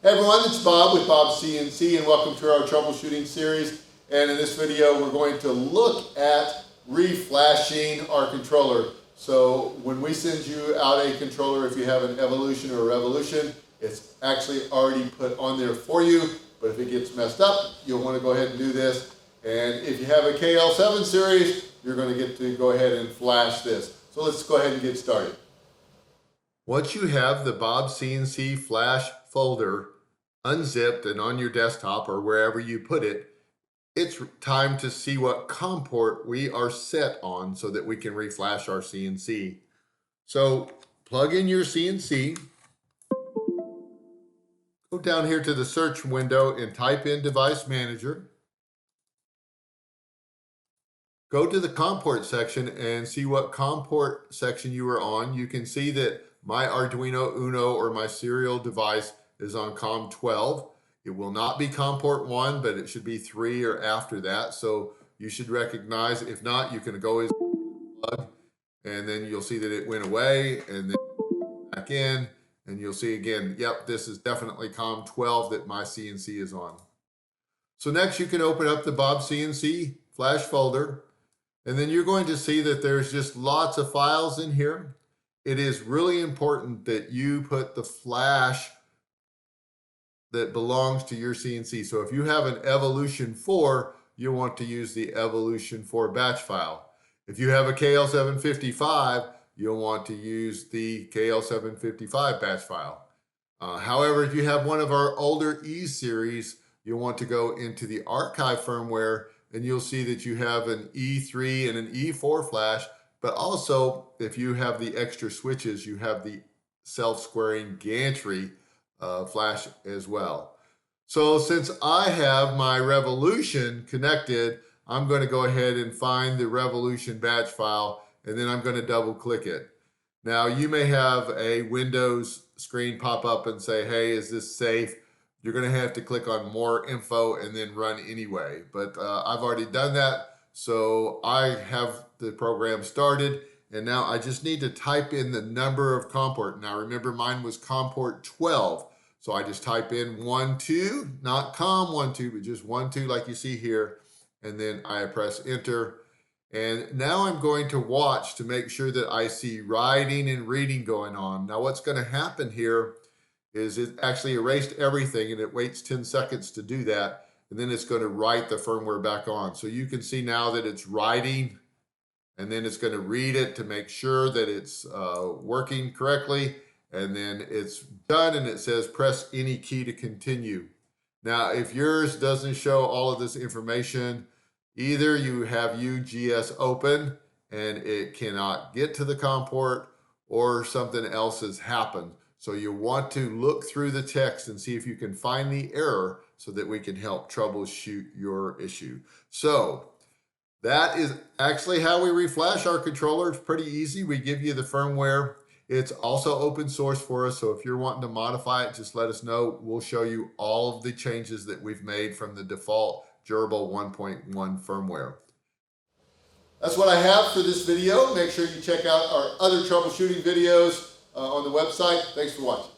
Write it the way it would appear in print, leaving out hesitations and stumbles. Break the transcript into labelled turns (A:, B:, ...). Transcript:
A: Hey everyone, it's Bob with Bob's CNC and welcome to our troubleshooting series. And in this video, we're going to look at reflashing our controller. So when we send you out a controller, if you have an Evolution or a Revolution, it's actually already put on there for you. But if it gets messed up, you'll want to go ahead and do this. And if you have a KL7 series, you're going to get to go ahead and flash this. So let's go ahead and get started. Once you have the Bob CNC flash folder unzipped and on your desktop or wherever you put it, it's time to see what COM port we are set on so that we can reflash our CNC. So plug in your CNC, go down here to the search window and type in Device Manager. Go to the COM port section and see what COM port section you are on. You can see that my Arduino Uno or my serial device is on COM 12. It will not be COM port 1, but it should be 3 or after that. So you should recognize, if not, you can go as plug and then you'll see that it went away and then back in and you'll see again, yep, this is definitely COM 12 that my CNC is on. So next you can open up the Bob CNC flash folder and then you're going to see that there's just lots of files in here. It is really important that you put the flash that belongs to your CNC. So if you have an Evolution 4, you want to use the Evolution 4 batch file. If you have a KL755, you'll want to use the KL755 batch file. However, if you have one of our older E series, you'll want to go into the archive firmware and you'll see that you have an E3 and an E4 flash, but also if you have the extra switches, you have the self-squaring gantry flash as well. So since I have my Revolution connected, I'm going to go ahead and find the Revolution batch file and then I'm going to double click it. Now you may have a Windows screen pop up and say, hey, is this safe? You're going to have to click on more info and then run anyway. But I've already done that. So I have the program started and now I just need to type in the number of COM port. Now remember mine was COM port 12. So I just type in 12, not COM 12, but just 12 like you see here. And then I press enter. And now I'm going to watch to make sure that I see writing and reading going on. Now what's going to happen here is it actually erased everything and it waits 10 seconds to do that. And then it's going to write the firmware back on. So you can see now that it's writing and then it's going to read it to make sure that it's working correctly. And then it's done and it says press any key to continue. Now, if yours doesn't show all of this information, either you have UGS open and it cannot get to the COM port or something else has happened. So you want to look through the text and see if you can find the error so that we can help troubleshoot your issue. So that is actually how we reflash our controller. It's pretty easy. We give you the firmware. It's also open source for us, so if you're wanting to modify it, just let us know. We'll show you all of the changes that we've made from the default Gerbil 1.1 firmware. That's what I have for this video. Make sure you check out our other troubleshooting videos on the website. Thanks for watching.